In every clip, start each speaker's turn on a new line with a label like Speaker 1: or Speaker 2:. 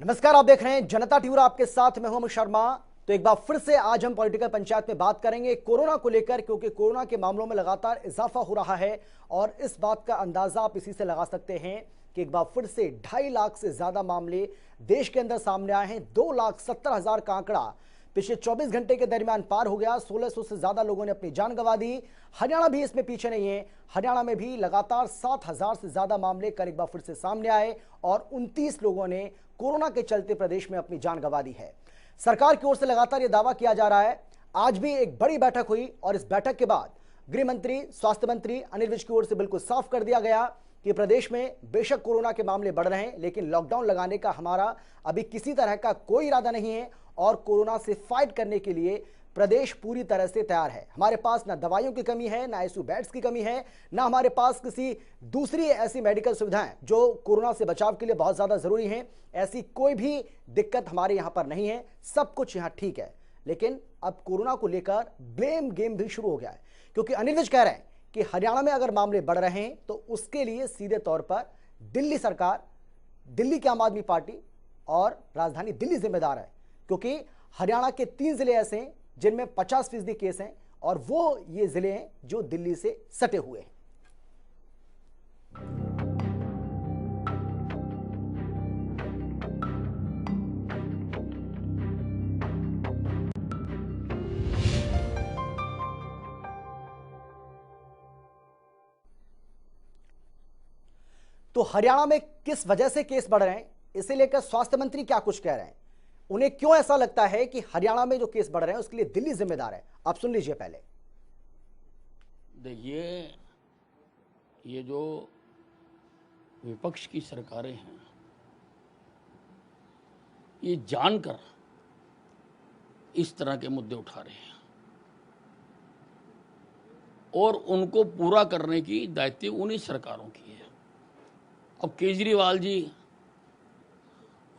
Speaker 1: नमस्कार, आप देख रहे हैं जनता टीवी। आपके साथ मैं हूं अमित शर्मा। तो एक बार फिर से आज हम पॉलिटिकल पंचायत में बात करेंगे कोरोना को लेकर, क्योंकि कोरोना के मामलों में लगातार इजाफा हो रहा है और इस बात का अंदाजा आप इसी से लगा सकते हैं कि एक बार फिर से 2.5 लाख से ज्यादा मामले देश के अंदर सामने आए हैं। 2,70,000 का आंकड़ा पिछले 24 घंटे के दरमियान पार हो गया। 1600 से ज्यादा लोगों ने अपनी जान गंवा दी। हरियाणा भी इसमें पीछे नहीं है। हरियाणा में भी लगातार 7,000 से ज्यादा मामले कल एक बार फिर से सामने आए और 29 लोगों ने कोरोना के चलते प्रदेश में अपनी जान गंवा दी है। सरकार की ओर से लगातार यह दावा किया जा रहा है। आज भी एक बड़ी बैठक हुई और इस बैठक के बाद गृह मंत्री, स्वास्थ्य मंत्री अनिल विज की ओर से बिल्कुल साफ कर दिया गया कि प्रदेश में बेशक कोरोना के मामले बढ़ रहे हैं, लेकिन लॉकडाउन लगाने का हमारा अभी किसी तरह का कोई इरादा नहीं है और कोरोना से फाइट करने के लिए प्रदेश पूरी तरह से तैयार है। हमारे पास ना दवाइयों की कमी है, ना आईसीयू बेड्स की कमी है, ना हमारे पास किसी दूसरी ऐसी मेडिकल सुविधाएं जो कोरोना से बचाव के लिए बहुत ज्यादा जरूरी हैं। ऐसी कोई भी दिक्कत हमारे यहां पर नहीं है, सब कुछ यहां ठीक है। लेकिन अब कोरोना को लेकर ब्लेम गेम भी शुरू हो गया है, क्योंकि अनिल विज कह रहे हैं कि हरियाणा में अगर मामले बढ़ रहे हैं तो उसके लिए सीधे तौर पर दिल्ली सरकार, दिल्ली की आम आदमी पार्टी और राजधानी दिल्ली जिम्मेदार है, क्योंकि हरियाणा के 3 जिले ऐसे हैं जिनमें 50% केस हैं और वो ये जिले हैं जो दिल्ली से सटे हुए हैं। तो हरियाणा में किस वजह से केस बढ़ रहे हैं, इसे लेकर स्वास्थ्य मंत्री क्या कुछ कह रहे हैं, उन्हें क्यों ऐसा लगता है कि हरियाणा में जो केस बढ़ रहे हैं उसके लिए दिल्ली जिम्मेदार है, आप सुन लीजिए पहले।
Speaker 2: देखिए, ये जो विपक्ष की सरकारें हैं, ये जानकर इस तरह के मुद्दे उठा रहे हैं और उनको पूरा करने की दायित्व उन्हीं सरकारों की है। अब केजरीवाल जी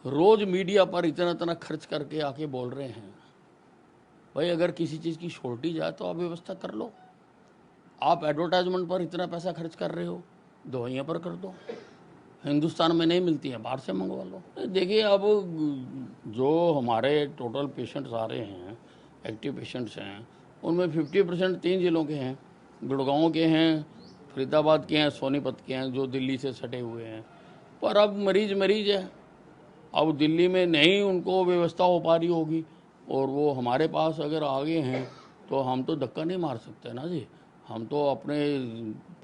Speaker 2: रोज मीडिया पर इतना इतना खर्च करके आके बोल रहे हैं, भाई अगर किसी चीज़ की शॉर्टेज आए तो आप व्यवस्था कर लो। आप एडवर्टाइजमेंट पर इतना पैसा खर्च कर रहे हो, दवाइयाँ पर कर दो। हिंदुस्तान में नहीं मिलती है, बाहर से मंगवा लो। देखिए, अब जो हमारे टोटल पेशेंट्स आ रहे हैं, एक्टिव पेशेंट्स हैं, उनमें 50% 3 जिलों के हैं, गुड़गांव के हैं, फरीदाबाद के हैं, सोनीपत के हैं, जो दिल्ली से सटे हुए हैं। पर अब मरीज है, अब दिल्ली में नहीं उनको व्यवस्था हो पा रही होगी और वो हमारे पास अगर आ गए हैं तो हम तो धक्का नहीं मार सकते ना जी। हम तो अपने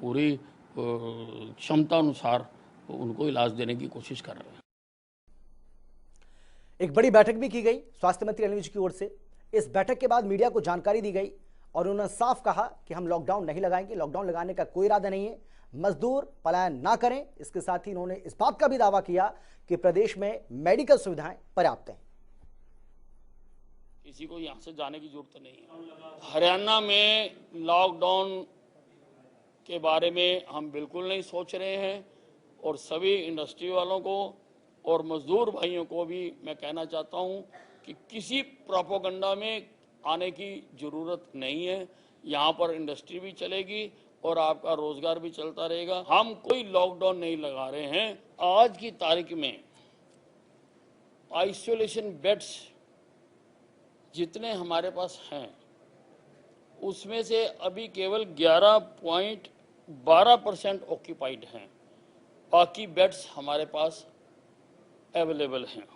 Speaker 2: पूरी क्षमता अनुसार उनको इलाज देने की कोशिश कर रहे हैं।
Speaker 1: एक बड़ी बैठक भी की गई स्वास्थ्य मंत्री अनिल विज की ओर से। इस बैठक के बाद मीडिया को जानकारी दी गई और उन्होंने साफ कहा कि हम लॉकडाउन नहीं लगाएंगे, लॉकडाउन लगाने का कोई इरादा नहीं है, मजदूर पलायन ना करें। इसके साथ ही उन्होंने इस बात का भी दावा किया कि प्रदेश में मेडिकल सुविधाएं पर्याप्त हैं।
Speaker 2: किसी को यहां से जाने की जरूरत नहीं है। हरियाणा में लॉकडाउन के बारे में हम बिल्कुल नहीं सोच रहे हैं और सभी इंडस्ट्री वालों को और मजदूर भाइयों को भी मैं कहना चाहता हूं कि किसी प्रोपेगेंडा में आने की जरूरत नहीं है। यहाँ पर इंडस्ट्री भी चलेगी और आपका रोजगार भी चलता रहेगा। हम कोई लॉकडाउन नहीं लगा रहे हैं। आज की तारीख में आइसोलेशन बेड्स जितने हमारे पास हैं उसमें से अभी केवल 11.12% ऑक्यूपाइड हैं, बाकी बेड्स हमारे पास अवेलेबल हैं।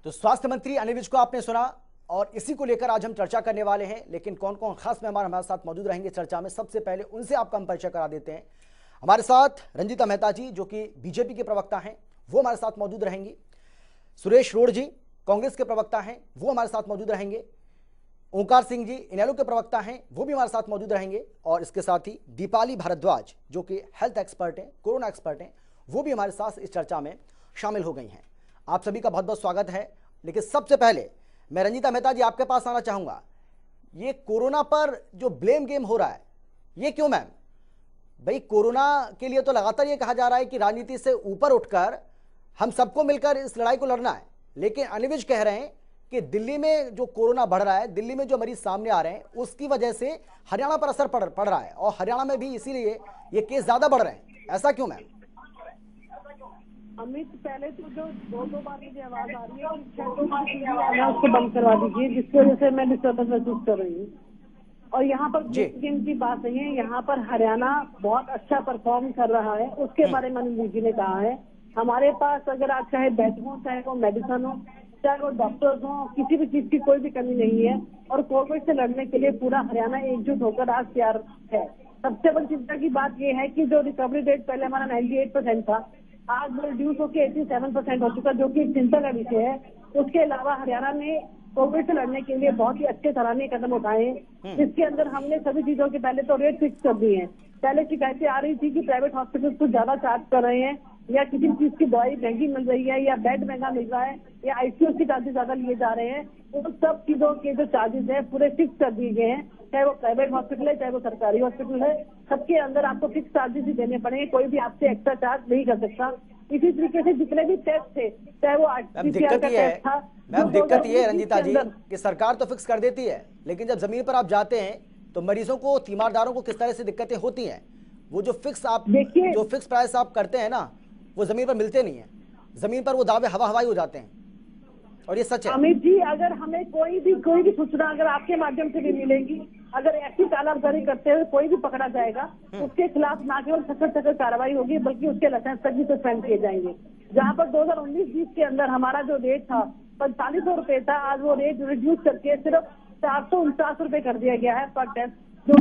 Speaker 1: तो स्वास्थ्य मंत्री अनिल विज को आपने सुना और इसी को लेकर आज हम चर्चा करने वाले हैं। लेकिन कौन कौन खास मेहमान हमारे साथ मौजूद रहेंगे चर्चा में, सबसे पहले उनसे आपका हम परिचय करा देते हैं। हमारे साथ रंजीता मेहता जी, जो कि बीजेपी के प्रवक्ता हैं, वो हमारे साथ मौजूद रहेंगी। सुरेश रोड जी कांग्रेस के प्रवक्ता हैं, वो हमारे साथ मौजूद रहेंगे। ओंकार सिंह जी इनेलो के प्रवक्ता हैं, वो भी हमारे साथ मौजूद रहेंगे। और इसके साथ ही दीपाली भारद्वाज, जो कि हेल्थ एक्सपर्ट हैं, कोरोना एक्सपर्ट हैं, वो भी हमारे साथ इस चर्चा में शामिल हो गई हैं। आप सभी का बहुत बहुत स्वागत है। लेकिन सबसे पहले मैं रंजीता मेहता जी आपके पास आना चाहूंगा। ये कोरोना पर जो ब्लेम गेम हो रहा है, ये क्यों मैम? भाई कोरोना के लिए तो लगातार ये कहा जा रहा है कि राजनीति से ऊपर उठकर हम सबको मिलकर इस लड़ाई को लड़ना है, लेकिन अनिल विज कह रहे हैं कि दिल्ली में जो कोरोना बढ़ रहा है, दिल्ली में जो मरीज सामने आ रहे हैं, उसकी वजह से हरियाणा पर असर पड़ रहा है और हरियाणा में भी इसीलिए ये केस ज्यादा बढ़ रहे हैं। ऐसा क्यों मैम?
Speaker 3: अमित, पहले तो जो दो बार मुझे आवाज आ रही है कि उसको बंद करवा दीजिए, जिसकी वजह से मैं डिस्टर्बेंस महसूस कर रही हूँ। और यहाँ पर गेम की बात नहीं है, यहाँ पर हरियाणा बहुत अच्छा परफॉर्म कर रहा है, उसके बारे में अनिल जी ने कहा है। हमारे पास अगर आप चाहे बेड हो, चाहे वो मेडिसिन हो, चाहे वो डॉक्टर्स हो, किसी भी चीज की कोई भी कमी नहीं है। और कोविड से लड़ने के लिए पूरा हरियाणा एकजुट होकर आज तैयार है। सबसे बड़ी चिंता की बात यह है कि जो रिकवरी रेट पहले हमारा 98% था, आज वो रिड्यूस होकर 87% हो चुका, जो कि एक चिंता का विषय है। उसके अलावा हरियाणा ने कोविड से लड़ने के लिए बहुत ही अच्छे सराहनीय कदम उठाए हैं, जिसके अंदर हमने सभी चीजों के पहले तो रेट फिक्स कर दिए हैं। पहले शिकायतें आ रही थी कि प्राइवेट हॉस्पिटल कुछ ज्यादा चार्ज कर रहे हैं, या किसी चीज की दवाई महंगी मिल रही है, या बेड महंगा मिल रहा है, या आईसीयू के चार्जेस ज्यादा लिए जा रहे हैं। उन सब चीजों के जो चार्जेस है पूरे फिक्स कर दिए गए हैं, चाहे वो प्राइवेट हॉस्पिटल है, चाहे वो सरकारी हॉस्पिटल है, सबके अंदर आपको फिक्स चार्जेस ही देने पड़ेंगे, कोई भी आपसे एक्स्ट्रा चार्ज नहीं कर सकता। इसी तरीके से जितने भी टेस्ट थे, चाहे वो आरटीपीसीआर का टेस्ट था,
Speaker 1: मैम दिक्कत ये है रंजीता जी कि सरकार तो फिक्स कर देती है, लेकिन जब जमीन पर आप जाते हैं तो मरीजों को, तीमारदारों को किस तरह से दिक्कतें होती हैं। वो जो फिक्स प्राइस आप करते हैं ना, वो जमीन पर मिलते नहीं है। जमीन पर वो दावे हवा हवाई हो जाते हैं, और ये सच है।
Speaker 3: अमित जी, अगर हमें कोई भी सूचना अगर आपके माध्यम से भी मिलेगी, अगर ऐसी कालाबाजारी करते हुए कोई भी पकड़ा जाएगा, उसके खिलाफ न केवल सख्त कार्रवाई होगी, बल्कि उसके लाइसेंस तक भी सस्पेंड किए जाएंगे। जहां पर 2019-20 के अंदर हमारा जो रेट था 4500 रुपए था, आज वो रेट रिड्यूस करके सिर्फ 449 रुपए कर दिया गया है पर टेस्ट, जो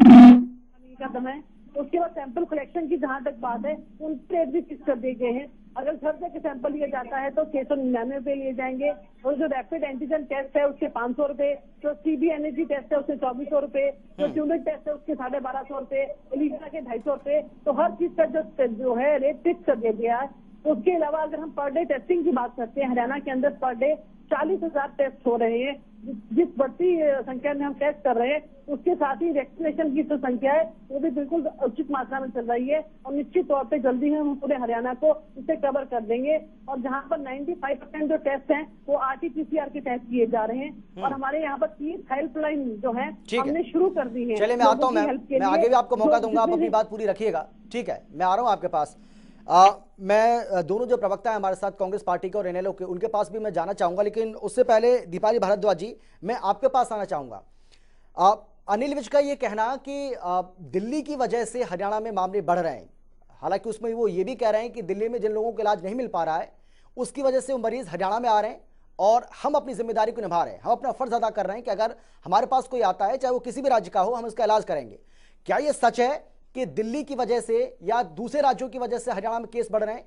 Speaker 3: कदम है। उसके बाद सैंपल कलेक्शन की जहां तक बात है, उन रेट भी फिक्स कर दिए गए हैं। अगर घर से सैंपल लिया जाता है तो 699 रुपए लिए जाएंगे, और जो रैपिड एंटीजन टेस्ट है उसके 500 रुपए, जो सीबीएनएजी टेस्ट है उसके 2400 रुपए, जो ट्यूलिप टेस्ट है उसके 1250 रुपए, एलिसा के 250 रुपए। तो हर चीज का जो है रेट फिक्स कर दिया गया है। उसके अलावा अगर हम पर डे टेस्टिंग की बात करते हैं, हरियाणा के अंदर पर डे 40,000 टेस्ट हो रहे हैं। जिस बढ़ती संख्या में हम टेस्ट कर रहे हैं, उसके साथ ही वैक्सीनेशन की जो संख्या है वो भी बिल्कुल उचित मात्रा में चल रही है, और निश्चित तौर पे जल्दी हम पूरे हरियाणा को इसे कवर कर देंगे। और जहां पर 95% जो टेस्ट हैं वो आरटीपीसीआर के टेस्ट किए जा रहे हैं, और हमारे यहाँ पर 3 हेल्पलाइन जो है हमने शुरू कर दी है।
Speaker 1: चलिए मैं आता हूँ, मैं आगे भी आपको मौका दूंगा, आप अपनी बात पूरी रखिएगा। ठीक है, मैं आ रहा हूँ आपके पास। मैं दोनों जो प्रवक्ता हैं हमारे साथ कांग्रेस पार्टी के और इनेलो के, उनके पास भी मैं जाना चाहूंगा, लेकिन उससे पहले दीपाली भारद्वाज जी, मैं आपके पास आना चाहूंगा। अनिल विज का ये कहना कि दिल्ली की वजह से हरियाणा में मामले बढ़ रहे हैं, हालांकि उसमें वो ये भी कह रहे हैं कि दिल्ली में जिन लोगों को इलाज नहीं मिल पा रहा है उसकी वजह से वो मरीज हरियाणा में आ रहे हैं, और हम अपनी जिम्मेदारी को निभा रहे हैं, हम अपना फर्ज अदा कर रहे हैं कि अगर हमारे पास कोई आता है, चाहे वो किसी भी राज्य का हो, हम उसका इलाज करेंगे। क्या ये सच है कि दिल्ली की वजह से या दूसरे राज्यों की वजह से हरियाणा में केस बढ़ रहे हैं?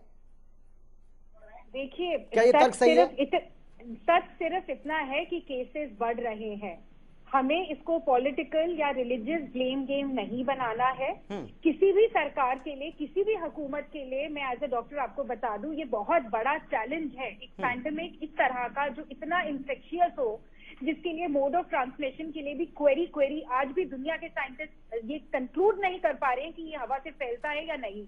Speaker 4: देखिए,
Speaker 1: क्या ये तर्क सही है?
Speaker 4: सच सिर्फ इतना है कि केसेस बढ़ रहे हैं। हमें इसको पॉलिटिकल या रिलीजियस ब्लेम गेम नहीं बनाना है। किसी भी सरकार के लिए, किसी भी हुकूमत के लिए, मैं एज ए डॉक्टर आपको बता दूं, ये बहुत बड़ा चैलेंज है। एक पैंडेमिक इस तरह का जो इतना इंफेक्शियस हो, जिसके लिए मोड ऑफ ट्रांसमिशन के लिए भी क्वेरी आज भी दुनिया के साइंटिस्ट ये कंक्लूड नहीं कर पा रहे हैं कि ये हवा से फैलता है या नहीं।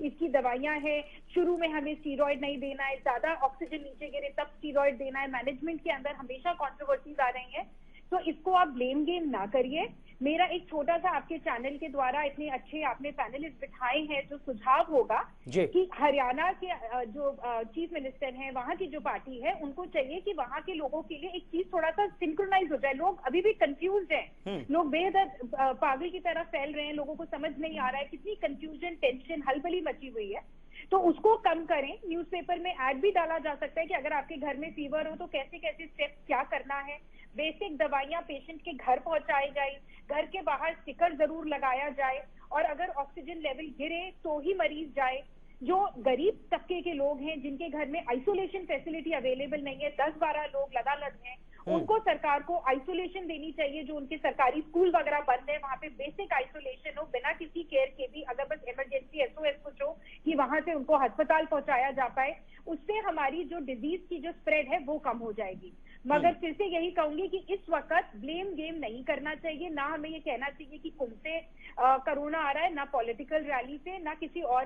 Speaker 4: इसकी दवाइयां हैं, शुरू में हमें स्टीरॉयड नहीं देना है, ज्यादा ऑक्सीजन नीचे गिरे तब स्टीरॉयड देना है, मैनेजमेंट के अंदर हमेशा कॉन्ट्रोवर्सीज आ रही हैं। तो इसको आप ब्लेम गेम ना करिए। मेरा एक छोटा सा आपके चैनल के द्वारा, इतने अच्छे आपने पैनलिस्ट बिठाए हैं, जो सुझाव होगा कि हरियाणा के जो चीफ मिनिस्टर हैं, वहां की जो पार्टी है, उनको चाहिए कि वहां के लोगों के लिए एक चीज थोड़ा सा सिंक्रोनाइज हो जाए। लोग अभी भी कंफ्यूज हैं, लोग बेहद पागल की तरह फैल रहे हैं, लोगों को समझ नहीं आ रहा है, कितनी कंफ्यूजन, टेंशन, हलबली मची हुई है। तो उसको कम करें। न्यूज़पेपर में ऐड भी डाला जा सकता है कि अगर आपके घर में फीवर हो तो कैसे कैसे स्टेप्स क्या करना है। बेसिक दवाइयां पेशेंट के घर पहुंचाई जाए, घर के बाहर स्टिकर जरूर लगाया जाए, और अगर ऑक्सीजन लेवल गिरे तो ही मरीज जाए। जो गरीब तबके के लोग हैं, जिनके घर में आइसोलेशन फैसिलिटी अवेलेबल नहीं है, 10-12 लोग लदालद हैं, उनको सरकार को आइसोलेशन देनी चाहिए। जो उनके सरकारी स्कूल वगैरह बंद है, वहां पे बेसिक आइसोलेशन हो, बिना किसी केयर के भी, अगर बस इमरजेंसी एसओएस कुछ हो कि वहां से उनको अस्पताल पहुंचाया जा पाए। उससे हमारी जो डिजीज की जो स्प्रेड है वो कम हो जाएगी। मगर फिर से यही कहूंगी कि इस वक्त ब्लेम गेम नहीं करना चाहिए, ना हमें ये कहना चाहिए कि कुंभ से कोरोना आ रहा है, ना पॉलिटिकल रैली से, ना किसी और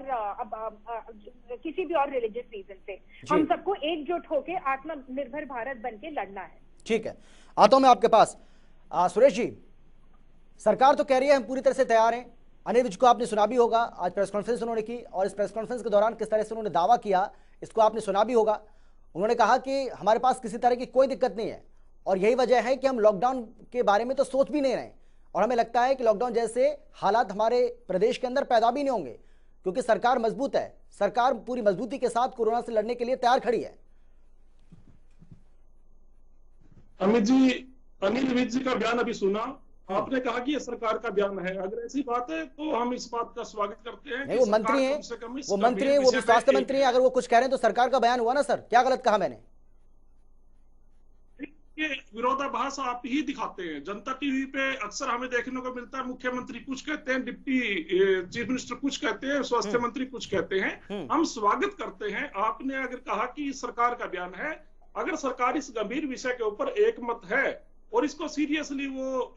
Speaker 4: किसी भी और रिलीजियस रीजन से। हम सबको एकजुट होकर आत्मनिर्भर भारत बन के लड़ना है।
Speaker 1: ठीक है, आता हूं मैं आपके पास। सुरेश जी, सरकार तो कह रही है हम पूरी तरह से तैयार हैं, अनिल विज को आपने सुना भी होगा, आज प्रेस कॉन्फ्रेंस उन्होंने की और इस प्रेस कॉन्फ्रेंस के दौरान किस तरह से उन्होंने दावा किया, इसको आपने सुना भी होगा। उन्होंने कहा कि हमारे पास किसी तरह की कोई दिक्कत नहीं है और यही वजह है कि हम लॉकडाउन के बारे में तो सोच भी नहीं रहे और हमें लगता है कि लॉकडाउन जैसे हालात हमारे प्रदेश के अंदर पैदा भी नहीं होंगे क्योंकि सरकार मजबूत है, सरकार पूरी मजबूती के साथ कोरोना से लड़ने के लिए तैयार खड़ी है।
Speaker 5: अमित जी, अनिल विज जी का बयान अभी सुना, आपने कहा कि ये सरकार का बयान है। अगर ऐसी बात है तो हम इस बात का स्वागत करते हैं।
Speaker 1: नहीं, वो मंत्री हैं, वो मंत्री हैं, वो भी स्वास्थ्य मंत्री हैं। अगर वो कुछ कह रहे हैं तो सरकार का बयान हुआ ना सर, क्या गलत कहा मैंने?
Speaker 5: ये विरोधाभास आप ही दिखाते हैं। जनता टीवी पे अक्सर हमें देखने को मिलता है, मुख्यमंत्री कुछ कहते हैं, डिप्टी चीफ मिनिस्टर कुछ कहते हैं, स्वास्थ्य मंत्री कुछ कहते हैं। हम स्वागत करते हैं। आपने अगर कहा कि सरकार का बयान है, अगर सरकार इस गंभीर विषय के ऊपर एकमत है और इसको सीरियसली वो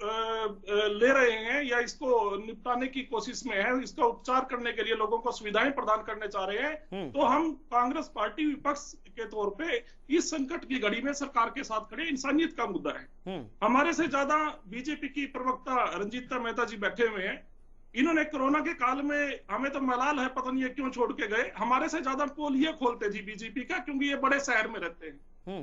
Speaker 5: ले रहे हैं या इसको निपटाने की कोशिश में है, इसका उपचार करने के लिए लोगों को सुविधाएं प्रदान करने चाह रहे हैं, तो हम कांग्रेस पार्टी विपक्ष के तौर पे इस संकट की घड़ी में सरकार के साथ खड़े। इंसानियत का मुद्दा है। हमारे से ज्यादा बीजेपी की प्रवक्ता रंजीता मेहता जी बैठे हुए हैं। इन्होंने कोरोना के काल में हमें तो मलाल है, पता नहीं ये क्यों छोड़ के गए। हमारे से ज्यादा पोल ये खोलते जी बीजेपी का, क्योंकि ये बड़े शहर में रहते हैं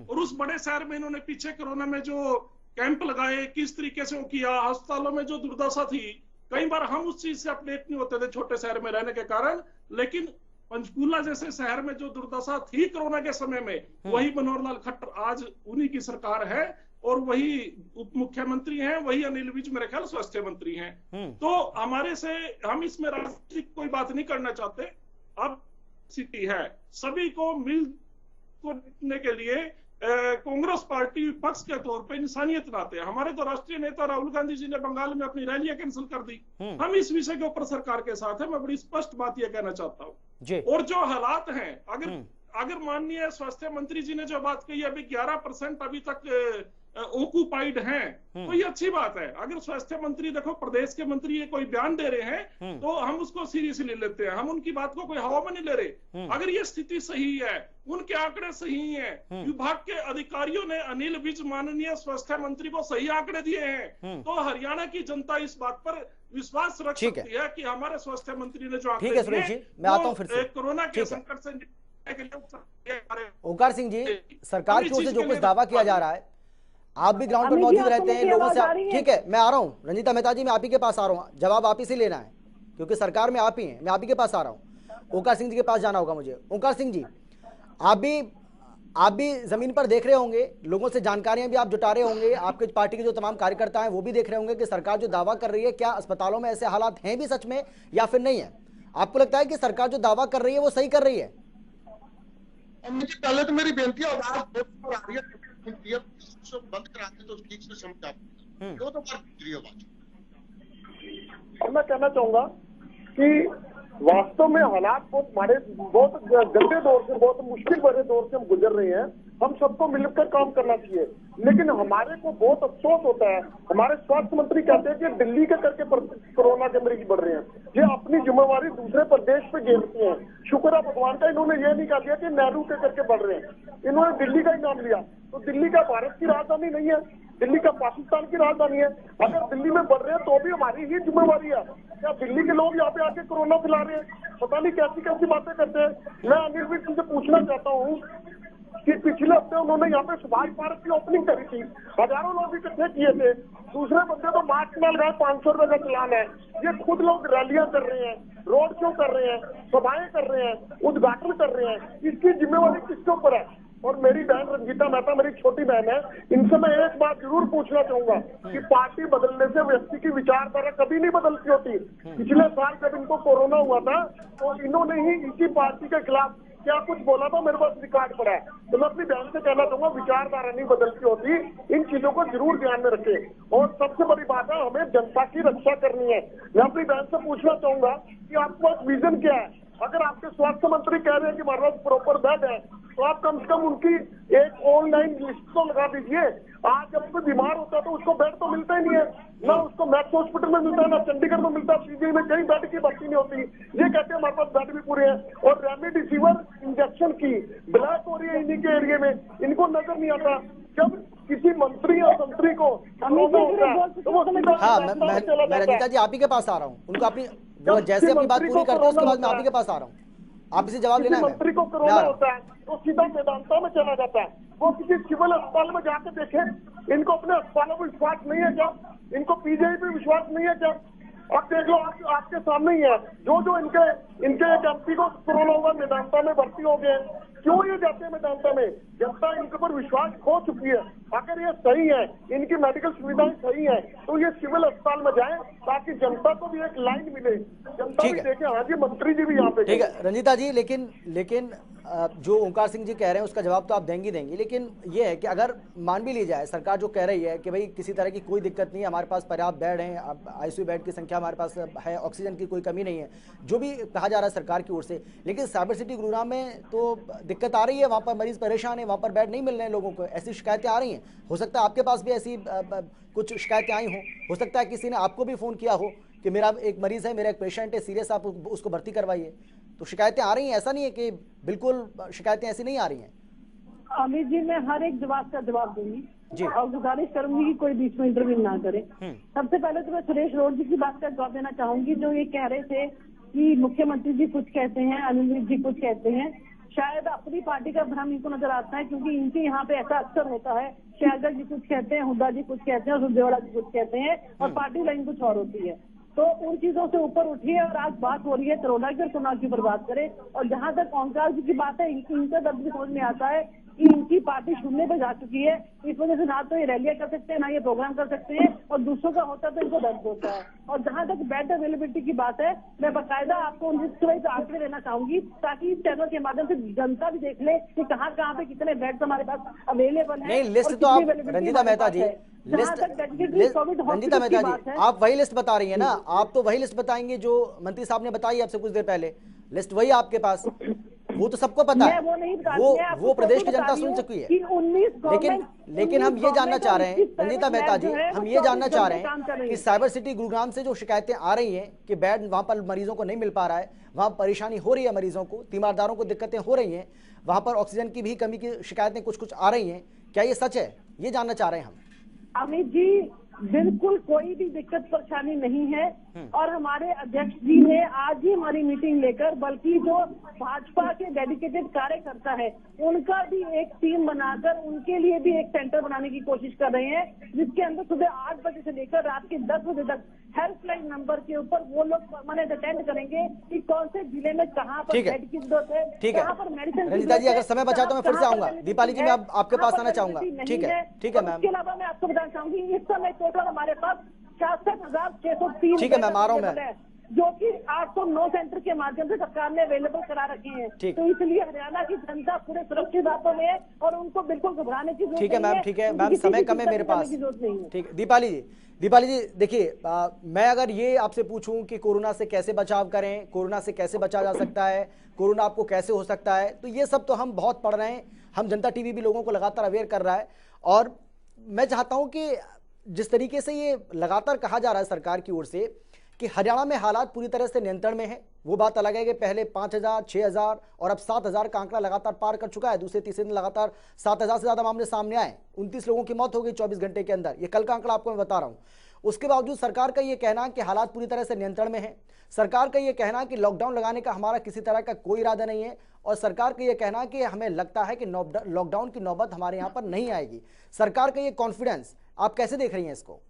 Speaker 5: और उस बड़े शहर में इन्होंने पीछे कोरोना में जो कैंप लगाए, किस तरीके से वो किया, अस्पतालों में जो दुर्दशा थी, कई बार हम उस चीज से अपडेट नहीं होते थे छोटे शहर में रहने के कारण। लेकिन पंचकूला जैसे शहर में जो दुर्दशा थी कोरोना के समय में, वही मनोहर लाल खट्टर आज उन्हीं की सरकार है और वही उप मुख्यमंत्री हैं, वही अनिल विज मेरे ख्याल स्वास्थ्य मंत्री हैं। तो हमारे से हम इसमें राजनीतिक कोई बात नहीं करना चाहते। अब स्थिति है, सभी को मिल को जीतने के लिए कांग्रेस पार्टी विपक्ष के तौर पे इंसानियत लाते हैं। हमारे तो राष्ट्रीय नेता राहुल गांधी जी ने बंगाल में अपनी रैलियां कैंसिल कर दी। हम इस विषय के ऊपर सरकार के साथ है। मैं बड़ी स्पष्ट बात यह कहना चाहता हूँ। और जो हालात हैं, अगर माननीय स्वास्थ्य मंत्री जी ने जो बात कही, अभी 11% अभी तक ऑक्यूपाइड हैं, तो ये अच्छी बात है। अगर स्वास्थ्य मंत्री, देखो प्रदेश के मंत्री ये कोई बयान दे रहे हैं तो हम उसको सीरियसली लेते हैं, हम उनकी बात को कोई हवा में नहीं ले रहे। अगर ये स्थिति सही है, उनके आंकड़े सही हैं, विभाग के अधिकारियों ने अनिल विज माननीय स्वास्थ्य मंत्री को सही आंकड़े दिए हैं, तो हरियाणा की जनता इस बात पर विश्वास रख सकती है कि हमारे स्वास्थ्य मंत्री ने जो आंकड़े दिए,
Speaker 1: मैं आता हूं फिर से
Speaker 5: कोरोना के संकट से।
Speaker 1: ओंकार सिंह जी, सरकार की ओर से जो कुछ दावा किया जा रहा है, आप भी ग्राउंड पर मौजूद रहते हैं, लोगों से। ठीक है, मैं आ रहा हूँ रंजीता मेहता जी, मैं आप ही के पास आ रहा हूँ, जवाब आप ही से लेना है क्योंकि सरकार में आप ही हैं। मैं आप ही के पास आ रहा हूँ, ओंकार सिंह जी के पास जाना होगा मुझे। ओंकार सिंह जी, आप भी जमीन पर देख रहे होंगे, लोगों से जानकारियां भी आप जुटा रहे होंगे, आपके पार्टी के जो तमाम कार्यकर्ता हैं वो भी देख रहे होंगे कि सरकार जो दावा कर रही है, क्या अस्पतालों में ऐसे हालात हैं भी सच में या फिर नहीं है? आपको लगता है कि सरकार जो दावा कर रही है वो सही कर रही है?
Speaker 6: मुझे पहले तो मेरी बेनती है, बंद कराते तो ठीक से समझ आती है। तो
Speaker 7: और मैं कहना चाहूंगा कि वास्तव में हालात बहुत गंदे दौर से, बहुत मुश्किल भरे दौर से हम गुजर रहे हैं। हम सबको मिलकर काम करना चाहिए, लेकिन हमारे को बहुत अफसोस होता है। हमारे स्वास्थ्य मंत्री कहते हैं कि दिल्ली के करके कोरोना के मरीज बढ़ रहे हैं। ये अपनी जिम्मेवारी दूसरे प्रदेश पे घेरते हैं। शुक्र है भगवान का, इन्होंने ये नहीं कहा दिया कि नेहरू के करके बढ़ रहे हैं, इन्होंने दिल्ली का ही नाम लिया। तो दिल्ली का भारत की राजधानी नहीं है, दिल्ली का पाकिस्तान की राजधानी है। अगर दिल्ली में बढ़ रहे हैं तो भी हमारी ही जिम्मेवारी है। क्या दिल्ली के लोग यहाँ पे आके कोरोना फैला रहे हैं? पता नहीं कैसी कैसी बातें करते हैं। मैं अनिल विज से पूछना चाहता हूँ कि पिछले हफ्ते उन्होंने यहाँ पे सुभाष पार्क की ओपनिंग करी थी, हजारों लोग इकट्ठे किए थे। दूसरे बंदे तो मास्क न लगाए, 500 रुपए का चलान है। ये खुद लोग रैलियां कर रहे हैं, रोड शो कर रहे हैं, सभाएं कर रहे हैं, उद्घाटन कर रहे हैं। इसकी जिम्मेवारी किसके ऊपर है? और मेरी बहन रंजीता मेहता मेरी छोटी बहन है, इनसे मैं एक बात जरूर पूछना चाहूंगा कि पार्टी बदलने से व्यक्ति की विचारधारा कभी नहीं बदलती होती। पिछले साल जब इनको कोरोना हुआ था तो इन्होंने ही इसी पार्टी के खिलाफ क्या कुछ बोला था, मेरे पास रिकॉर्ड पड़ा है। तो मैं अपनी बहन से कहना चाहूंगा, विचारधारा नहीं बदलती होती, इन चीजों को जरूर ध्यान में रखें। और सबसे बड़ी बात है, हमें जनता की रक्षा करनी है। मैं अपनी बहन से पूछना चाहूंगा कि आपके पास विजन क्या है? अगर आपके स्वास्थ्य मंत्री कह रहे हैं कि हमारे पास प्रॉपर बेड है, तो आप कम से कम उनकी एक ऑनलाइन लिस्ट तो लगा दीजिए। आज जब कोई बीमार होता है तो उसको बेड तो मिलता ही नहीं है, ना उसको मैक्स हॉस्पिटल में मिलता है, ना चंडीगढ़ में मिलता है, पीजीआई में कहीं बेड की भर्ती नहीं होती। ये कहते हैं हमारे पास बेड भी पूरे हैं। और रेमडेसिविर इंजेक्शन की ब्लैक हो रही है इन्हीं के एरिया में, इनको नजर नहीं आता। जब किसी मंत्री या संतरी को
Speaker 1: हाँ, मैं रंजीता जी आप ही के पास आ रहा हूँ, उनको अपनी वो
Speaker 7: जब
Speaker 1: जैसे
Speaker 7: किसी
Speaker 1: अपनी बात
Speaker 7: मंत्री
Speaker 1: पूरी
Speaker 7: को
Speaker 1: करते हैं उसके
Speaker 7: कोरोना
Speaker 1: बाद मैं आप
Speaker 7: होता
Speaker 1: ही के पास आ रहा हूँ, आप इसे जवाब लेना
Speaker 7: किसी
Speaker 1: है।
Speaker 7: मंत्री को
Speaker 1: मैं आ
Speaker 7: कोरोना
Speaker 1: रहा हूँ।
Speaker 7: होता है तो सीधा मेदांता में चला जाता है। वो किसी सिविल अस्पताल में जाके देखे, इनको अपने अस्पतालों पर विश्वास नहीं है क्या? इनको पीजीआई पे विश्वास नहीं है क्या? अब देख लो, आपके सामने ही है, जो इनके एक एमपी को कोरोना हुआ, मेदांता में भर्ती हो गए। क्यों ये जाते हैं मेदांता में? जनता इनके ऊपर विश्वास खो चुकी है। अगर ये सही है, इनकी मेडिकल सुविधाएं सही है, तो ये सिविल अस्पताल में जाएं, ताकि जनता को भी एक लाइन मिले, जनता
Speaker 1: ठीक
Speaker 7: भी
Speaker 1: है।
Speaker 7: देखे हाँ जी मंत्री जी भी यहाँ पे
Speaker 1: ठीक है रंजीता जी, लेकिन जो ओंकार सिंह जी कह रहे हैं उसका जवाब तो आप देंगी, लेकिन ये है कि अगर मान भी ली जाए, सरकार जो कह रही है कि भाई किसी तरह की कोई दिक्कत नहीं है, हमारे पास पर्याप्त बेड हैं, आईसीयू बेड की संख्या हमारे पास है, ऑक्सीजन की कोई कमी नहीं है, जो भी कहा जा रहा है सरकार की ओर से, लेकिन साइबर सिटी गुरुग्राम में तो दिक्कत आ रही है, वहाँ पर मरीज परेशान है, वहाँ पर बेड नहीं मिल रहे हैं लोगों को, ऐसी शिकायतें आ रही हैं। हो सकता है आपके पास भी ऐसी कुछ शिकायतें आई हों, हो सकता है किसी ने आपको भी फ़ोन किया हो कि मेरा एक मरीज़ है, मेरा एक पेशेंट है सीरियस, आप उसको भर्ती करवाइए। तो शिकायतें आ रही हैं, ऐसा नहीं है कि बिल्कुल शिकायतें ऐसी नहीं आ रही हैं।
Speaker 3: अमित जी, मैं हर एक का जवाब दूंगी
Speaker 1: जी।
Speaker 3: और गुजारिश करूंगी कि कोई बीच में इंटरव्यू ना करे। सबसे पहले तो मैं सुरेश रोड जी की बात का जवाब देना चाहूंगी, जो ये कह रहे थे कि मुख्यमंत्री जी कुछ कहते हैं, अनिल जी कुछ कहते हैं। शायद अपनी पार्टी का भ्रम इनको नजर आता है, क्योंकि इनके यहाँ पे ऐसा अक्सर होता है, शेरगढ़ जी कुछ कहते हैं, हुड्डा जी कुछ कहते हैं और सुरजेवाला जी कुछ कहते हैं, और पार्टी लाइन कुछ और होती है। तो उन चीजों से ऊपर उठिए और आज बात हो रही है कोरोना की और कोरोना के ऊपर बात करें। और जहां तक ओंकार जी की बात है, इनका दर्द भी समझ में आता है कि इनकी पार्टी शून्य पे जा चुकी है। इस वजह से ना तो ये रैलियां कर सकते हैं, ना ये प्रोग्राम कर सकते हैं, और दूसरों का होता है तो इनको दर्द होता है। और जहां तक बेड अवेलेबिलिटी की बात है, मैं बाकायदा आपको आंकड़े लेना चाहूंगी, ताकि इस चैनल के माध्यम से जनता भी देख ले कि कहाँ पे कितने बेड हमारे पास अवेलेबल है।
Speaker 1: नहीं, लिस्ट तो आप रंजीता मेहता जी, रंजीता मेहता जी आप वही लिस्ट बता रही है ना, आप तो वही लिस्ट बताएंगे जो मंत्री साहब ने बताई आपसे कुछ देर पहले, लिस्ट वही आपके पास, वो तो सबको पता है, वो प्रदेश की जनता सुन चुकी है। लेकिन हम ये जानना चाह रहे हैं रंजीता मेहता जी, हम ये जानना चाह रहे हैं कि साइबर सिटी गुरुग्राम से जो शिकायतें आ रही हैं कि बेड वहां पर मरीजों को नहीं मिल पा रहा है, वहां परेशानी हो रही है मरीजों को, तीमारदारों को दिक्कतें हो रही हैं, वहां पर ऑक्सीजन की भी कमी की शिकायतें कुछ आ रही हैं, क्या ये सच है? ये जानना चाह रहे हैं हम।
Speaker 3: अमित जी, बिल्कुल कोई भी दिक्कत परेशानी नहीं है। और हमारे अध्यक्ष जी ने आज ही हमारी मीटिंग लेकर, बल्कि जो भाजपा के डेडिकेटेड कार्यकर्ता है उनका भी एक टीम बनाकर उनके लिए भी एक सेंटर बनाने की कोशिश कर रहे हैं, जिसके अंदर सुबह 8 बजे से लेकर रात के 10 बजे तक हेल्पलाइन नंबर के ऊपर वो लोग मैंने अटेंड करेंगे कि कौन से जिले में कहाँ पर बेड की जरूरत है, कहाँ पर मेडिसिन।
Speaker 1: रंजीता जी, अगर समय बचा तो मैं फिर से आऊंगा। दीपाली जी, मैं आपके पास आना चाहूंगा। ठीक है मैम।
Speaker 3: इसके अलावा मैं आपको बताना चाहूंगी, इस समय टोटल हमारे पास 66,603
Speaker 1: ठीक है मैम, आ रहा हूँ मैं,
Speaker 3: जो कि 809 सेंटर के माध्यम से सरकार ने अवेलेबल करा रखे हैं। तो इसलिए हरियाणा की जनता पूरे सुरक्षित हाथों में है और उनको बिल्कुल घबराने की जरूरत नहीं है।
Speaker 1: ठीक है मैम, ठीक है मैम, समय कम है मेरे पास। ठीक है दीपाली जी देखिए, मैं अगर ये आपसे पूछूं कि कोरोना से कैसे बचाव करें, कोरोना से कैसे बचा जा सकता है, कोरोना आपको कैसे हो सकता है, तो ये सब तो हम बहुत पढ़ रहे हैं, हम जनता टीवी भी लोगों को लगातार अवेयर कर रहा है। और मैं चाहता हूं कि जिस तरीके से ये लगातार कहा जा रहा है सरकार की ओर से कि हरियाणा में हालात पूरी तरह से नियंत्रण में है, वो बात अलग है कि पहले 5,000, 6,000 और अब 7,000 का आंकड़ा लगातार पार कर चुका है। दूसरे तीसरे दिन लगातार 7,000 से ज़्यादा मामले सामने आए, 29 लोगों की मौत हो गई 24 घंटे के अंदर, ये कल का आंकड़ा आपको मैं बता रहा हूँ। उसके बावजूद सरकार का ये कहना कि हालात पूरी तरह से नियंत्रण में है, सरकार का ये कहना कि लॉकडाउन लगाने का हमारा किसी तरह का कोई इरादा नहीं है, और सरकार का ये कहना कि हमें लगता है कि लॉकडाउन की नौबत हमारे यहाँ पर नहीं आएगी। सरकार का ये कॉन्फिडेंस आप कैसे देख रही हैं इसको?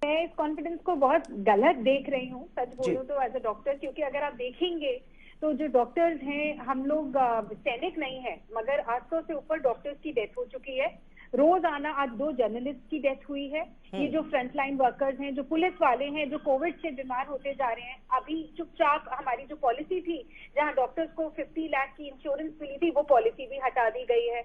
Speaker 4: मैं इस कॉन्फिडेंस को बहुत गलत देख रही हूँ, सच बोलूं तो एज अ डॉक्टर, क्योंकि अगर आप देखेंगे तो जो डॉक्टर्स हैं, हम लोग सैनिक नहीं है, मगर 800 से ऊपर डॉक्टर्स की डेथ हो चुकी है रोजाना। आज 2 जर्नलिस्ट की डेथ हुई है। ये जो फ्रंटलाइन वर्कर्स हैं, जो पुलिस वाले हैं, जो कोविड से बीमार होते जा रहे हैं। अभी चुपचाप हमारी जो पॉलिसी थी जहां डॉक्टर्स को 50 लाख की इंश्योरेंस मिली थी, वो पॉलिसी भी हटा दी गई है।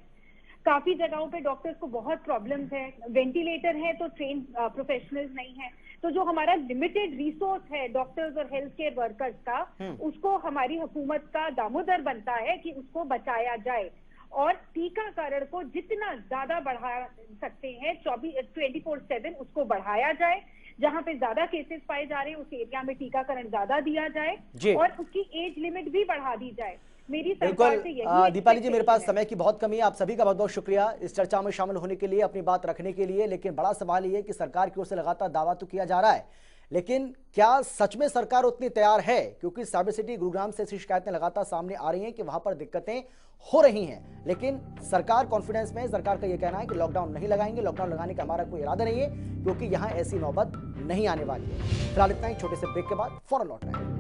Speaker 4: काफी जगहों पे डॉक्टर्स को बहुत प्रॉब्लम्स है, वेंटिलेटर है तो ट्रेन प्रोफेशनल्स नहीं है। तो जो हमारा लिमिटेड रिसोर्स है डॉक्टर्स और हेल्थ केयर वर्कर्स का, उसको हमारी हुकूमत का दामोदर बनता है कि उसको बचाया जाए और टीकाकरण को जितना ज्यादा बढ़ा सकते हैं 24/7 उसको बढ़ाया जाए। जहां पे ज्यादा केसेस पाए जा रहे हैं उस एरिया में टीकाकरण ज्यादा दिया जाए और उसकी एज लिमिट भी बढ़ा दी जाए। मेरी सरकार से यही
Speaker 1: दीपाली जी, मेरे पास समय की बहुत कमी है। आप सभी का बहुत बहुत शुक्रिया इस चर्चा में शामिल होने के लिए, अपनी बात रखने के लिए। लेकिन बड़ा सवाल ये है कि सरकार की ओर से लगातार दावा तो किया जा रहा है, लेकिन क्या सच में सरकार उतनी तैयार है? क्योंकि साइबर सिटी गुरुग्राम से ऐसी शिकायतें लगातार सामने आ रही हैं कि वहां पर दिक्कतें हो रही हैं, लेकिन सरकार कॉन्फिडेंस में है। सरकार का यह कहना है कि लॉकडाउन नहीं लगाएंगे, लॉकडाउन लगाने का हमारा कोई इरादा नहीं है, क्योंकि यहां ऐसी नौबत नहीं आने वाली है। फिलहाल इतना ही, छोटे से ब्रेक के बाद फौरन लौट रहे हैं।